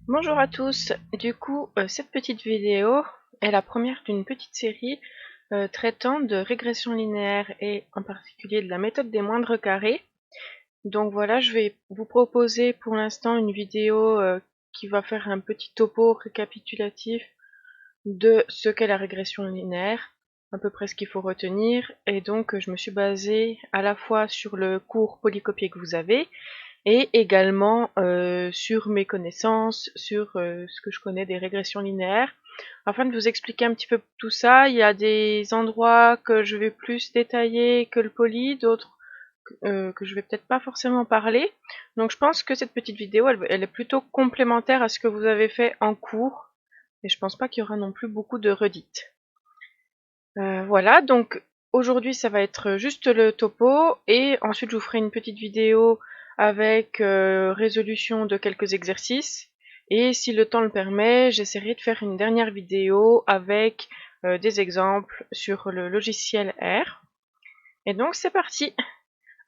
Bonjour à tous, du coup cette petite vidéo est la première d'une petite série traitant de régression linéaire et en particulier de la méthode des moindres carrés. Donc voilà, je vais vous proposer pour l'instant une vidéo qui va faire un petit topo récapitulatif de ce qu'est la régression linéaire, à peu près ce qu'il faut retenir, et donc je me suis basée à la fois sur le cours polycopié que vous avez, et également sur mes connaissances, sur ce que je connais des régressions linéaires. Afin de vous expliquer un petit peu tout ça, il y a des endroits que je vais plus détailler que le poly, d'autres que je vais peut-être pas forcément parler. Donc je pense que cette petite vidéo, elle est plutôt complémentaire à ce que vous avez fait en cours, et je pense pas qu'il y aura non plus beaucoup de redites. Voilà, donc aujourd'hui ça va être juste le topo et ensuite je vous ferai une petite vidéo avec résolution de quelques exercices et si le temps le permet, j'essaierai de faire une dernière vidéo avec des exemples sur le logiciel R. Et donc c'est parti.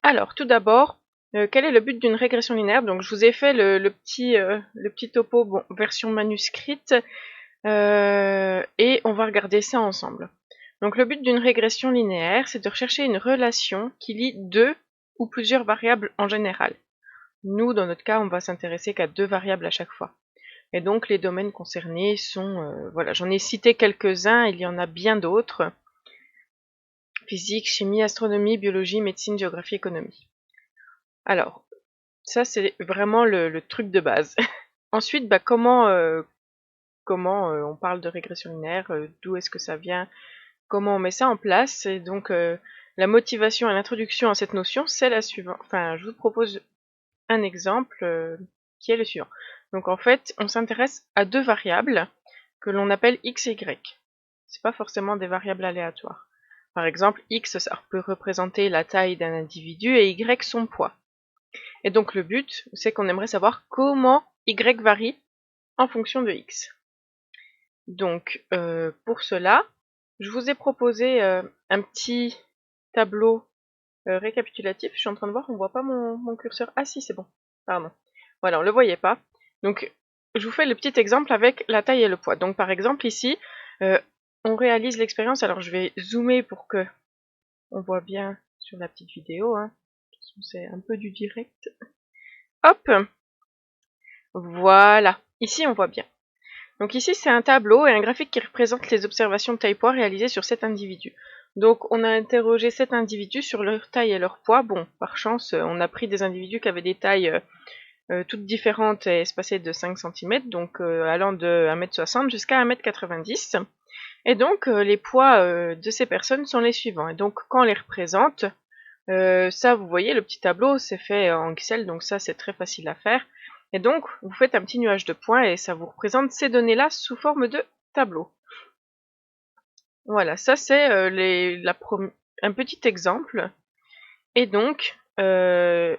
Alors tout d'abord, quel est le but d'une régression linéaire? Donc je vous ai fait le petit topo, bon, version manuscrite, et on va regarder ça ensemble. Donc le but d'une régression linéaire, c'est de rechercher une relation qui lie deux ou plusieurs variables en général. Nous, dans notre cas, on va s'intéresser qu'à deux variables à chaque fois. Et donc les domaines concernés sont, voilà, j'en ai cité quelques-uns, il y en a bien d'autres. Physique, chimie, astronomie, biologie, médecine, géographie, économie. Alors, ça c'est vraiment le truc de base. Ensuite, comment on parle de régression linéaire, d'où est-ce que ça vient, comment on met ça en place. Et donc la motivation et l'introduction à cette notion, c'est la suivante. Enfin, je vous propose un exemple qui est le suivant. Donc en fait, on s'intéresse à deux variables que l'on appelle x et y. C'est pas forcément des variables aléatoires. Par exemple, x, ça peut représenter la taille d'un individu et y son poids. Et donc le but, c'est qu'on aimerait savoir comment y varie en fonction de x. Donc pour cela, je vous ai proposé un petit tableau récapitulatif. Je suis en train de voir, on voit pas mon curseur. Ah si, c'est bon. Pardon. Voilà, on le voyait pas. Donc je vous fais le petit exemple avec la taille et le poids. Donc par exemple ici, on réalise l'expérience. Alors je vais zoomer pour que on voit bien sur la petite vidéo. Hein. C'est un peu du direct. Hop, voilà. Ici on voit bien. Donc ici, c'est un tableau et un graphique qui représente les observations de taille-poids réalisées sur 7 individus. Donc on a interrogé 7 individus sur leur taille et leur poids. Bon, par chance, on a pris des individus qui avaient des tailles toutes différentes et espacées de 5 cm, donc allant de 1,60 m jusqu'à 1,90 m. Et donc les poids de ces personnes sont les suivants. Et donc quand on les représente, ça vous voyez, le petit tableau, c'est fait en Excel, donc ça c'est très facile à faire. Et donc, vous faites un petit nuage de points et ça vous représente ces données-là sous forme de tableau. Voilà, ça c'est un petit exemple. Et donc, le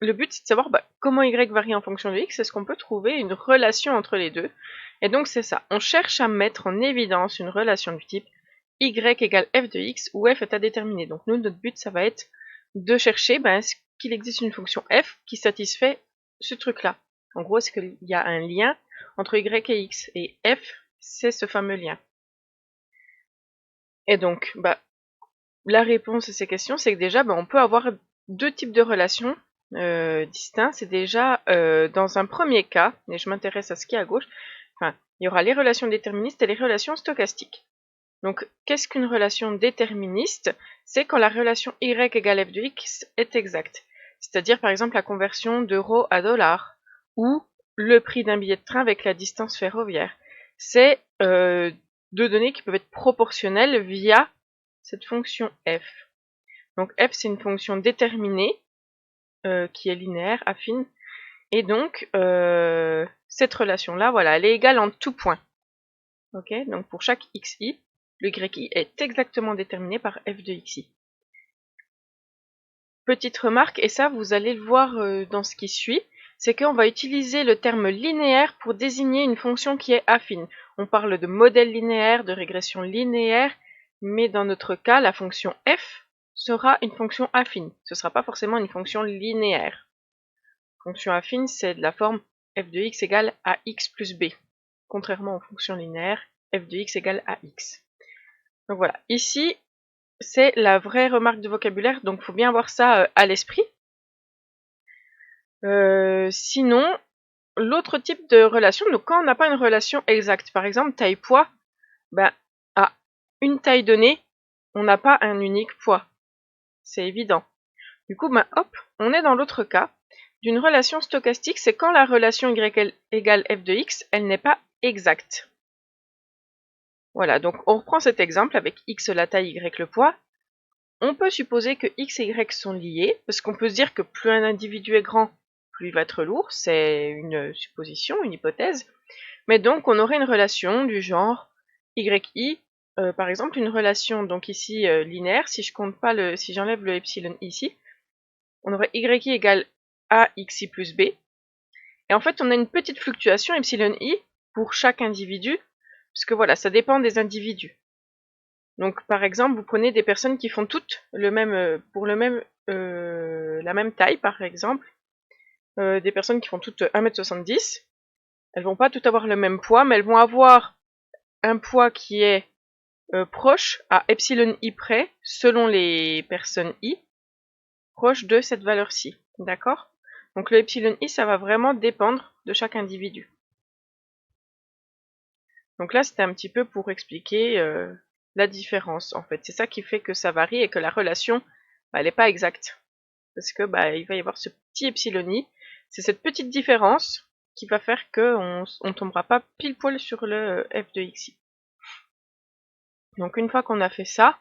but c'est de savoir comment y varie en fonction de x. Est-ce qu'on peut trouver une relation entre les deux? Et donc c'est ça, on cherche à mettre en évidence une relation du type y égale f de x où f est à déterminer. Donc nous, notre but ça va être de chercher est-ce qu'il existe une fonction f qui satisfait ce truc-là. En gros, est-ce qu'il y a un lien entre y et x? Et f, c'est ce fameux lien. Et donc, la réponse à ces questions, c'est que déjà, on peut avoir deux types de relations distincts. C'est déjà, dans un premier cas, et je m'intéresse à ce qui est à gauche, il y aura les relations déterministes et les relations stochastiques. Donc, qu'est-ce qu'une relation déterministe? C'est quand la relation y égale f de x est exacte. C'est-à-dire, par exemple, la conversion d'euro à dollar, ou le prix d'un billet de train avec la distance ferroviaire. C'est deux données qui peuvent être proportionnelles via cette fonction f. Donc f, c'est une fonction déterminée, qui est linéaire, affine, et donc cette relation-là, voilà, elle est égale en tout point. Ok, donc pour chaque xi, le y est exactement déterminé par f de xi. Petite remarque, et ça vous allez le voir dans ce qui suit, c'est qu'on va utiliser le terme linéaire pour désigner une fonction qui est affine. On parle de modèle linéaire, de régression linéaire, mais dans notre cas, la fonction f sera une fonction affine. Ce ne sera pas forcément une fonction linéaire. Fonction affine, c'est de la forme f de x égale ax plus b. Contrairement aux fonctions linéaires, f de x égale ax. Donc voilà, ici, c'est la vraie remarque de vocabulaire, donc il faut bien avoir ça à l'esprit. Sinon, l'autre type de relation, donc quand on n'a pas une relation exacte, par exemple taille-poids, ben, à une taille donnée, on n'a pas un unique poids. C'est évident. Du coup, ben, hop, on est dans l'autre cas d'une relation stochastique, c'est quand la relation y égale f de x, elle n'est pas exacte. Voilà, donc on reprend cet exemple avec x la taille, y le poids. On peut supposer que x et y sont liés, parce qu'on peut se dire que plus un individu est grand, plus il va être lourd, c'est une supposition, une hypothèse. Mais donc on aurait une relation du genre yi, par exemple une relation donc ici linéaire, si je compte pas si j'enlève le epsilon ici, on aurait yi égale axi plus b. Et en fait on a une petite fluctuation epsilon i pour chaque individu, parce que voilà, ça dépend des individus. Donc par exemple, vous prenez des personnes qui font toutes la même taille, par exemple, des personnes qui font toutes 1m70, elles vont pas toutes avoir le même poids, mais elles vont avoir un poids qui est proche à epsilon i près, selon les personnes i, proche de cette valeur-ci, d'accord? Donc le epsilon i, ça va vraiment dépendre de chaque individu. Donc là, c'était un petit peu pour expliquer la différence, en fait. C'est ça qui fait que ça varie et que la relation, elle n'est pas exacte. Parce que il va y avoir ce petit epsilon i. C'est cette petite différence qui va faire qu'on ne tombera pas pile poil sur le f de xi. Donc une fois qu'on a fait ça,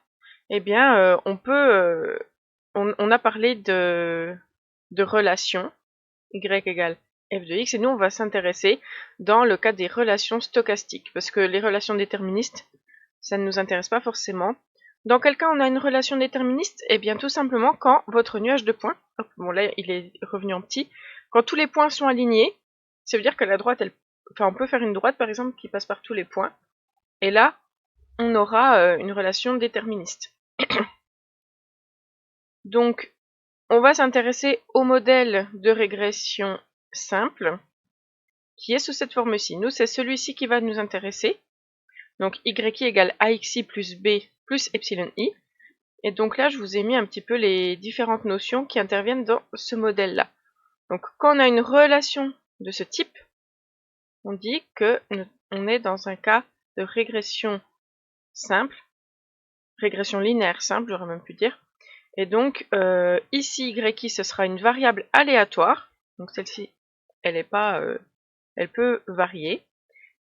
eh bien, on a parlé de relation y égale f de x, et nous on va s'intéresser dans le cas des relations stochastiques, parce que les relations déterministes, ça ne nous intéresse pas forcément. Dans quel cas on a une relation déterministe? Eh bien tout simplement quand votre nuage de points, hop, bon là il est revenu en petit, quand tous les points sont alignés, ça veut dire que la droite, on peut faire une droite par exemple qui passe par tous les points, et là on aura une relation déterministe. Donc on va s'intéresser au modèle de régression simple, qui est sous cette forme-ci. Nous, c'est celui-ci qui va nous intéresser. Donc, yi égale axi plus b plus epsilon i. Et donc là, je vous ai mis un petit peu les différentes notions qui interviennent dans ce modèle-là. Donc, quand on a une relation de ce type, on dit qu'on est dans un cas de régression simple, régression linéaire simple, j'aurais même pu dire. Et donc, ici, yi, ce sera une variable aléatoire. Donc, celle-ci, elle peut varier,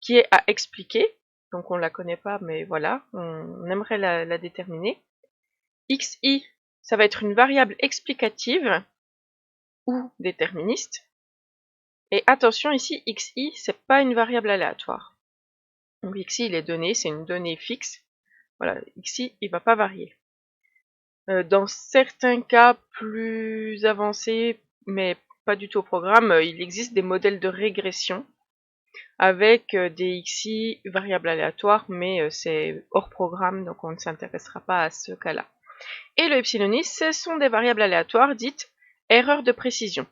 qui est à expliquer. Donc, on ne la connaît pas, mais voilà, on aimerait la déterminer. Xi, ça va être une variable explicative ou déterministe. Et attention, ici, xi, c'est pas une variable aléatoire. Donc, xi, il est donné, c'est une donnée fixe. Voilà, xi, il va pas varier. Dans certains cas plus avancés, mais pas du tout au programme, il existe des modèles de régression avec des xi variables aléatoires, mais c'est hors programme, donc on ne s'intéressera pas à ce cas-là. Et le epsilon i, ce sont des variables aléatoires dites erreurs de précision.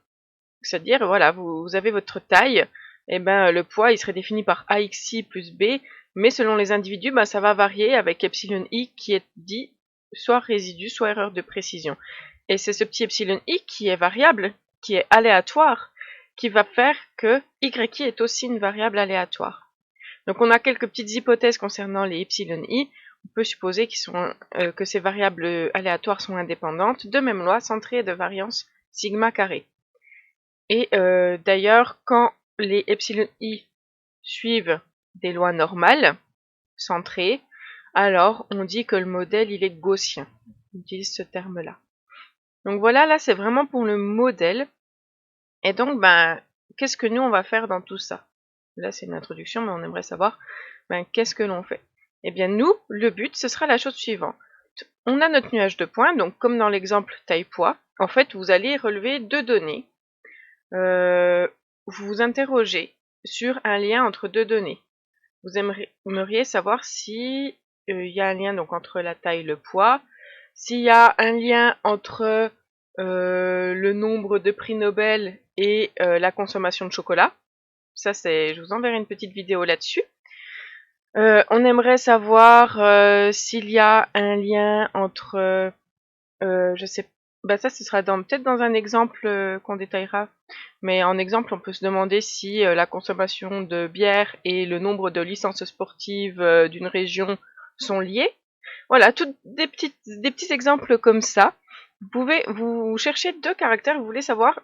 C'est-à-dire, voilà, vous avez votre taille, et ben le poids il serait défini par axi plus b, mais selon les individus, ça va varier avec epsilon i qui est dit soit résidu, soit erreur de précision. Et c'est ce petit epsilon i qui est variable, qui est aléatoire, qui va faire que yi est aussi une variable aléatoire. Donc on a quelques petites hypothèses concernant les epsilon i. On peut supposer que ces variables aléatoires sont indépendantes, de même loi centrée de variance sigma carré. Et d'ailleurs, quand les epsilon i suivent des lois normales, centrées, alors on dit que le modèle il est gaussien. On utilise ce terme-là. Donc voilà, là c'est vraiment pour le modèle. Et donc, qu'est-ce que nous on va faire dans tout ça? Là c'est une introduction, mais on aimerait savoir qu'est-ce que l'on fait? Eh bien nous, le but, ce sera la chose suivante. On a notre nuage de points, donc comme dans l'exemple taille-poids, en fait vous allez relever deux données. Vous vous interrogez sur un lien entre deux données. Vous aimeriez savoir si il y a un lien donc entre la taille et le poids, s'il y a un lien entre le nombre de prix Nobel et la consommation de chocolat. Ça, je vous enverrai une petite vidéo là-dessus. On aimerait savoir s'il y a un lien entre, je sais, bah ça, ce sera peut-être dans un exemple qu'on détaillera. Mais en exemple, on peut se demander si la consommation de bière et le nombre de licences sportives d'une région sont liés. Voilà, des petits exemples comme ça. Vous cherchez deux caractères, vous voulez savoir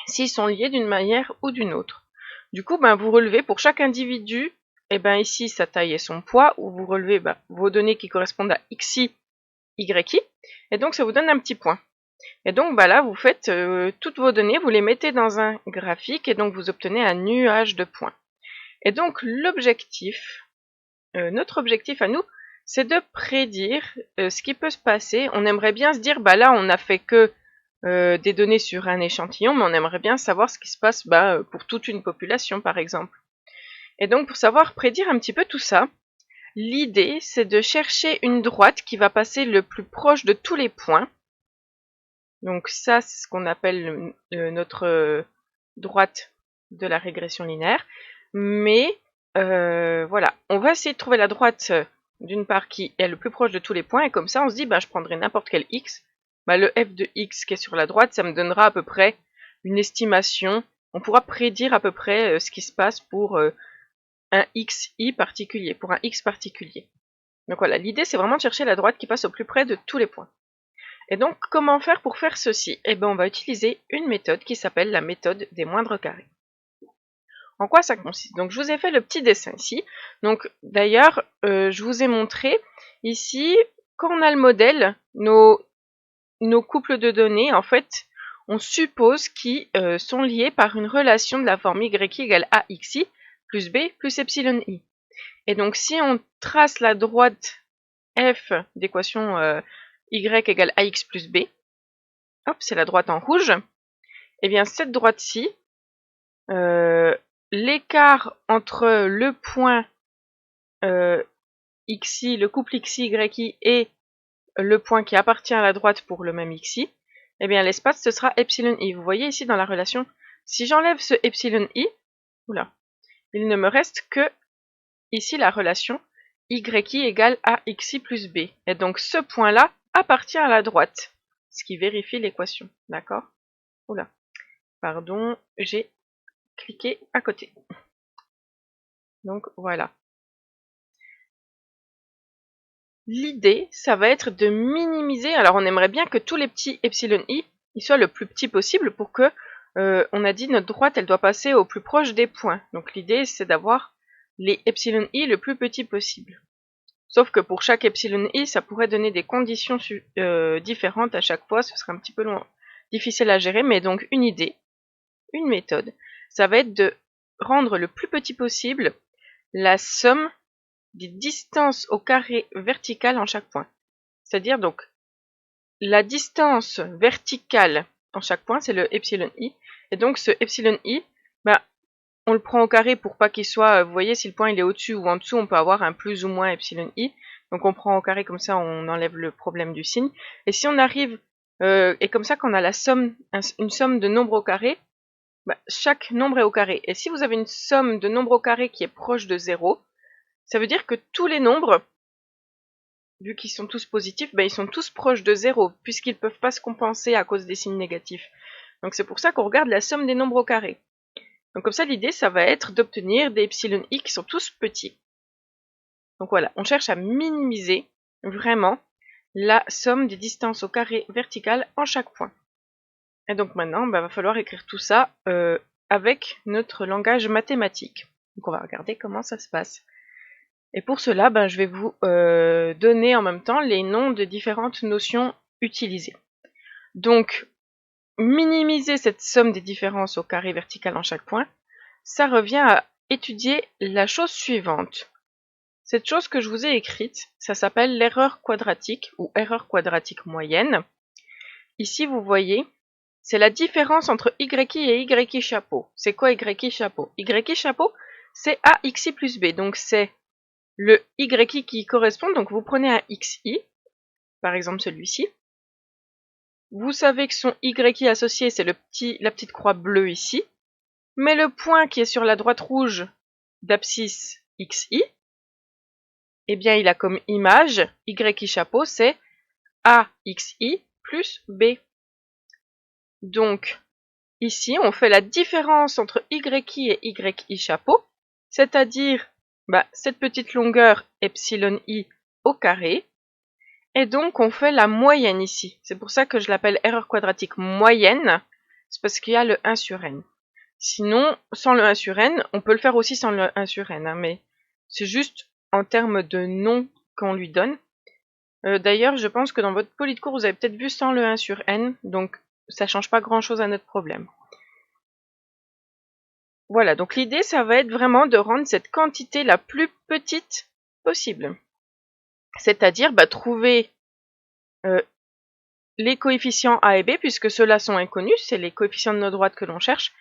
s'ils sont liés d'une manière ou d'une autre. Du coup, vous relevez pour chaque individu, ici sa taille et son poids, ou vous relevez vos données qui correspondent à xi, yi, et donc ça vous donne un petit point. Et donc là, vous faites toutes vos données, vous les mettez dans un graphique, et donc vous obtenez un nuage de points. Et donc notre objectif à nous, c'est de prédire ce qui peut se passer. On aimerait bien se dire, là, on n'a fait que des données sur un échantillon, mais on aimerait bien savoir ce qui se passe pour toute une population, par exemple. Et donc, pour savoir prédire un petit peu tout ça, l'idée, c'est de chercher une droite qui va passer le plus proche de tous les points. Donc ça, c'est ce qu'on appelle notre droite de la régression linéaire. Mais voilà, on va essayer de trouver la droite d'une part qui est le plus proche de tous les points, et comme ça on se dit je prendrai n'importe quel x, le f de x qui est sur la droite, ça me donnera à peu près une estimation, on pourra prédire à peu près ce qui se passe pour un xi particulier, pour un x particulier. Donc voilà, l'idée c'est vraiment de chercher la droite qui passe au plus près de tous les points. Et donc comment faire pour faire ceci? On va utiliser une méthode qui s'appelle la méthode des moindres carrés. En quoi ça consiste? Donc je vous ai fait le petit dessin ici. Donc d'ailleurs, je vous ai montré ici, quand on a le modèle, nos couples de données, en fait, on suppose qu'ils sont liés par une relation de la forme y égale axi plus b plus epsilon i. Et donc si on trace la droite f d'équation y égale ax plus b, hop, c'est la droite en rouge, et bien cette droite-ci, l'écart entre le point xi, le couple xi, yi et le point qui appartient à la droite pour le même xi, l'espace ce sera epsilon i. Vous voyez ici dans la relation, si j'enlève ce epsilon i, il ne me reste que ici la relation yi égale axi plus b. Et donc ce point-là appartient à la droite, ce qui vérifie l'équation. D'accord? Pardon, j'ai cliquer à côté. Donc voilà. L'idée, ça va être de minimiser. Alors on aimerait bien que tous les petits epsilon i ils soient le plus petit possible pour que, on a dit notre droite elle doit passer au plus proche des points. Donc l'idée c'est d'avoir les epsilon i le plus petit possible. Sauf que pour chaque epsilon i, ça pourrait donner des conditions différentes à chaque fois. Ce serait un petit peu difficile à gérer, mais donc une idée, une méthode, ça va être de rendre le plus petit possible la somme des distances au carré verticales en chaque point. C'est-à-dire donc la distance verticale en chaque point, c'est le epsilon i. Et donc ce epsilon i, on le prend au carré pour pas qu'il soit, vous voyez, si le point il est au-dessus ou en dessous, on peut avoir un plus ou moins epsilon i. Donc on prend au carré, comme ça on enlève le problème du signe. Et si on arrive, et comme ça quand on a la somme, une somme de nombres au carré, chaque nombre est au carré. Et si vous avez une somme de nombres au carré qui est proche de 0, ça veut dire que tous les nombres, vu qu'ils sont tous positifs, ils sont tous proches de 0, puisqu'ils ne peuvent pas se compenser à cause des signes négatifs. Donc c'est pour ça qu'on regarde la somme des nombres au carré. Donc comme ça, l'idée, ça va être d'obtenir des epsilon i qui sont tous petits. Donc voilà, on cherche à minimiser vraiment la somme des distances au carré verticales en chaque point. Et donc maintenant, va falloir écrire tout ça avec notre langage mathématique. Donc on va regarder comment ça se passe. Et pour cela, je vais vous donner en même temps les noms de différentes notions utilisées. Donc, minimiser cette somme des différences au carré vertical en chaque point, ça revient à étudier la chose suivante. Cette chose que je vous ai écrite, ça s'appelle l'erreur quadratique ou erreur quadratique moyenne. Ici, vous voyez, c'est la différence entre yi et yi chapeau. C'est quoi yi chapeau? Y chapeau, c'est axi plus b. Donc c'est le yi qui correspond. Donc vous prenez un xi, par exemple celui-ci. Vous savez que son yi associé, c'est la petite croix bleue ici. mais le point qui est sur la droite rouge d'abscisse xi, eh bien il a comme image yi chapeau, c'est axi plus b. Donc ici on fait la différence entre yi et yi chapeau, c'est-à-dire cette petite longueur epsilon i au carré, et donc on fait la moyenne ici. C'est pour ça que je l'appelle erreur quadratique moyenne, c'est parce qu'il y a le 1 sur n. Sinon, sans le 1 sur n, on peut le faire aussi sans le 1 sur n, hein, mais c'est juste en termes de nom qu'on lui donne. D'ailleurs, je pense que dans votre poly de cours, vous avez peut-être vu sans le 1 sur n, donc ça ne change pas grand-chose à notre problème. Voilà, donc l'idée, ça va être vraiment de rendre cette quantité la plus petite possible. C'est-à-dire trouver les coefficients a et b, puisque ceux-là sont inconnus, c'est les coefficients de notre droite que l'on cherche,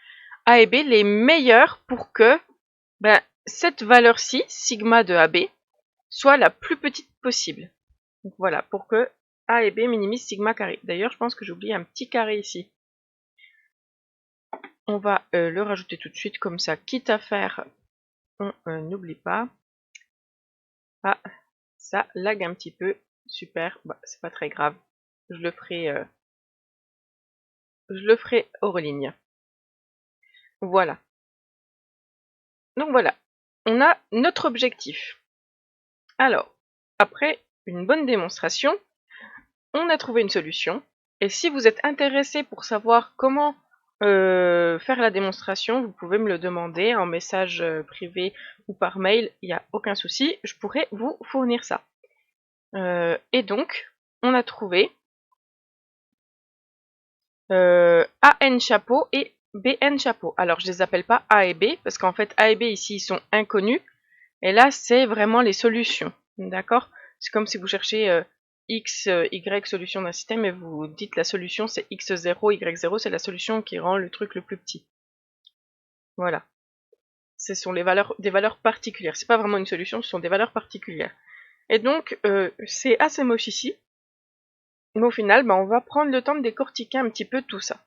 a et b les meilleurs pour que cette valeur-ci, sigma de AB, soit la plus petite possible. Donc voilà, pour que A et B minimisent sigma carré. D'ailleurs, je pense que j'ai oublié un petit carré ici. On va le rajouter tout de suite, comme ça, quitte à faire, on n'oublie pas. Ah, ça lag un petit peu. Super, c'est pas très grave. Je le ferai hors ligne. Voilà. Donc voilà, on a notre objectif. Alors, après une bonne démonstration, on a trouvé une solution. Et si vous êtes intéressé pour savoir comment faire la démonstration, vous pouvez me le demander en message privé ou par mail, il n'y a aucun souci, je pourrai vous fournir ça. Et donc, on a trouvé AN chapeau et BN chapeau. Alors, je ne les appelle pas A et B, parce qu'en fait, A et B ici, ils sont inconnus. Et là, c'est vraiment les solutions. D'accord? C'est comme si vous cherchez x, y solution d'un système et vous dites la solution c'est x0, y0, c'est la solution qui rend le truc le plus petit. Voilà. Ce sont des valeurs particulières. C'est pas vraiment une solution, ce sont des valeurs particulières. Et donc, c'est assez moche ici. Mais au final, on va prendre le temps de décortiquer un petit peu tout ça.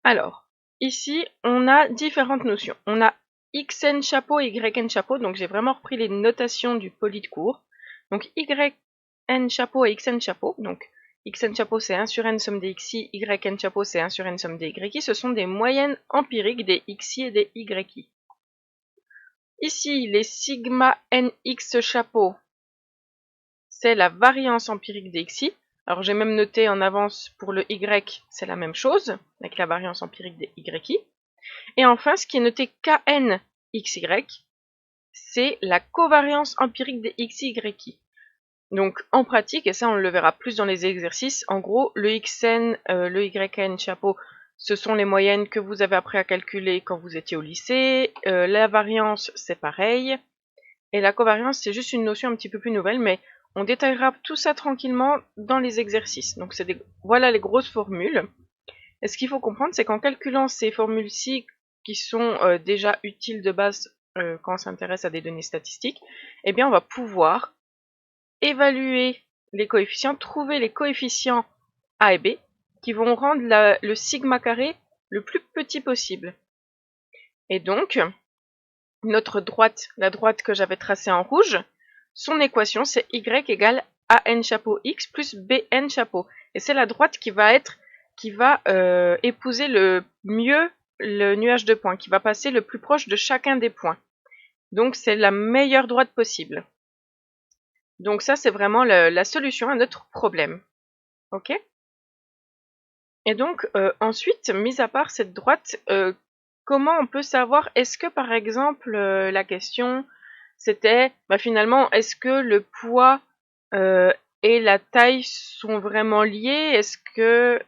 Alors, ici, on a différentes notions. On a xn chapeau et yn chapeau, donc j'ai vraiment repris les notations du poly de cours. Donc yn chapeau et xn chapeau, donc xn chapeau c'est 1 sur n somme des xi, yn chapeau c'est 1 sur n somme des yi, ce sont des moyennes empiriques des xi et des yi. Ici, les sigma nx chapeau, c'est la variance empirique des xi. Alors j'ai même noté en avance pour le y, c'est la même chose, avec la variance empirique des yi. Et enfin, ce qui est noté kn xy, c'est la covariance empirique des xi, yi. Donc en pratique, et ça on le verra plus dans les exercices, en gros, le xn, le yn chapeau, ce sont les moyennes que vous avez appris à calculer quand vous étiez au lycée. La variance, c'est pareil. Et la covariance, c'est juste une notion un petit peu plus nouvelle, mais on détaillera tout ça tranquillement dans les exercices. Donc voilà les grosses formules. Et ce qu'il faut comprendre, c'est qu'en calculant ces formules-ci, qui sont déjà utiles de base quand on s'intéresse à des données statistiques, eh bien on va pouvoir évaluer les coefficients, trouver les coefficients A et B, qui vont rendre le sigma carré le plus petit possible. Et donc, notre droite, la droite que j'avais tracée en rouge, son équation c'est y égale an chapeau x plus bn chapeau. Et c'est la droite qui va épouser le mieux le nuage de points, qui va passer le plus proche de chacun des points. Donc c'est la meilleure droite possible. Donc ça c'est vraiment la solution à notre problème. Ok? Et donc ensuite, mis à part cette droite, comment on peut savoir, est-ce que par exemple la question c'était finalement est-ce que le poids et la taille sont vraiment liés? Est-ce que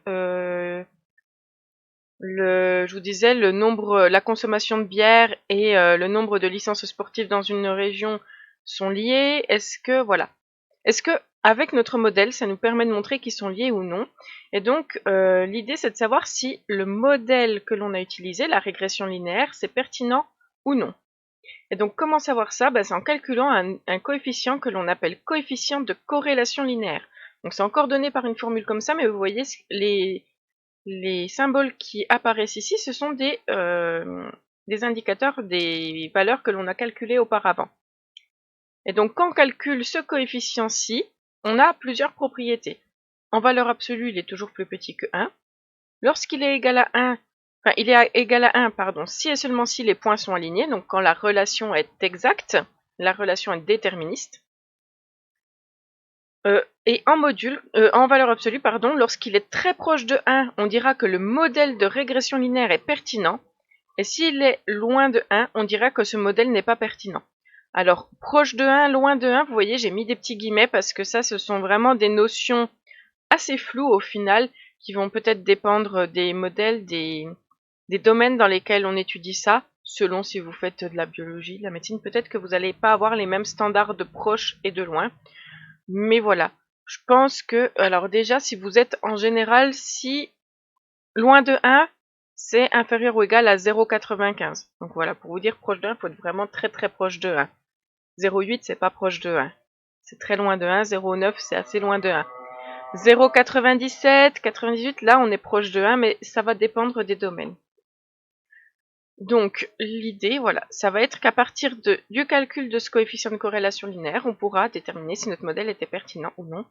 je vous disais le nombre, la consommation de bière et le nombre de licences sportives dans une région sont liés? Est-ce que voilà, est-ce que avec notre modèle, ça nous permet de montrer qu'ils sont liés ou non? Et donc, l'idée, c'est de savoir si le modèle que l'on a utilisé, la régression linéaire, c'est pertinent ou non. Et donc, comment savoir ça? C'est en calculant un coefficient que l'on appelle coefficient de corrélation linéaire. Donc, c'est encore donné par une formule comme ça, mais vous voyez, les symboles qui apparaissent ici, ce sont des indicateurs des valeurs que l'on a calculées auparavant. Et donc, quand on calcule ce coefficient-ci, on a plusieurs propriétés. En valeur absolue, il est toujours plus petit que 1. Lorsqu'il est égal à 1, enfin, il est égal à 1, pardon, si et seulement si les points sont alignés, donc quand la relation est exacte, la relation est déterministe. Et en valeur absolue, pardon, lorsqu'il est très proche de 1, on dira que le modèle de régression linéaire est pertinent. Et s'il est loin de 1, on dira que ce modèle n'est pas pertinent. Alors, proche de 1, loin de 1, vous voyez, j'ai mis des petits guillemets parce que ça, ce sont vraiment des notions assez floues au final, qui vont peut-être dépendre des modèles, des domaines dans lesquels on étudie ça, selon si vous faites de la biologie, de la médecine. Peut-être que vous n'allez pas avoir les mêmes standards de proche et de loin. Mais voilà, je pense que, alors déjà, si vous êtes en général, si loin de 1, c'est inférieur ou égal à 0,95. Donc voilà, pour vous dire proche de 1, il faut être vraiment très très proche de 1. 0,8, c'est pas proche de 1. C'est très loin de 1. 0,9, c'est assez loin de 1. 0,97, 98, là on est proche de 1, mais ça va dépendre des domaines. Donc l'idée, voilà, ça va être qu'à partir du calcul de ce coefficient de corrélation linéaire, on pourra déterminer si notre modèle était pertinent ou non.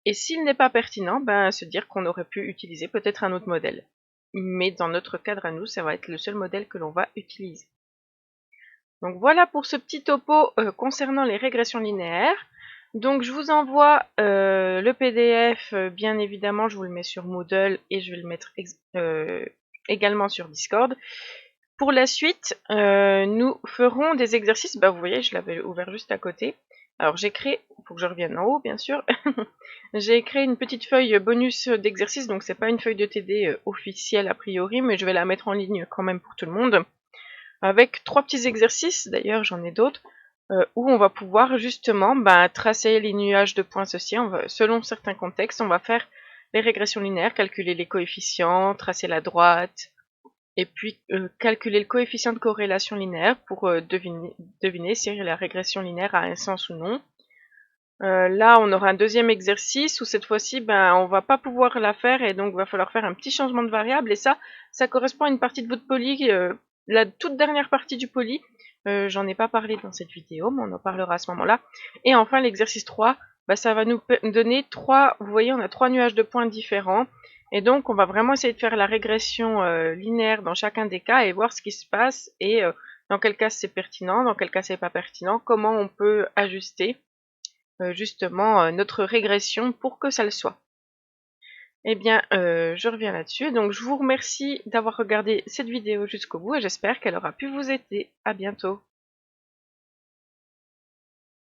Et s'il n'est pas pertinent, ben, se dire qu'on aurait pu utiliser peut-être un autre modèle. Mais dans notre cadre à nous, ça va être le seul modèle que l'on va utiliser. Donc voilà pour ce petit topo concernant les régressions linéaires. Donc je vous envoie le PDF, bien évidemment, je vous le mets sur Moodle et je vais le mettre également sur Discord. Pour la suite, nous ferons des exercices. Bah, vous voyez, je l'avais ouvert juste à côté. Alors j'ai créé, il faut que je revienne en haut bien sûr, j'ai créé une petite feuille bonus d'exercice, donc c'est pas une feuille de TD officielle a priori, mais je vais la mettre en ligne quand même pour tout le monde, avec 3 petits exercices, d'ailleurs j'en ai d'autres, où on va pouvoir justement tracer les nuages de points associés. Selon certains contextes, on va faire les régressions linéaires, calculer les coefficients, tracer la droite, et puis calculer le coefficient de corrélation linéaire pour deviner si la régression linéaire a un sens ou non. Là, on aura un deuxième exercice où cette fois-ci, on va pas pouvoir la faire et donc il va falloir faire un petit changement de variable. Et ça correspond à une partie de votre poly, la toute dernière partie du poly. J'en ai pas parlé dans cette vidéo, mais on en parlera à ce moment-là. Et enfin, l'exercice 3, ça va nous donner vous voyez, on a 3 nuages de points différents. Et donc, on va vraiment essayer de faire la régression linéaire dans chacun des cas et voir ce qui se passe et dans quel cas c'est pertinent, dans quel cas c'est pas pertinent, comment on peut ajuster justement notre régression pour que ça le soit. Eh bien, je reviens là-dessus. Donc, je vous remercie d'avoir regardé cette vidéo jusqu'au bout et j'espère qu'elle aura pu vous aider. À bientôt.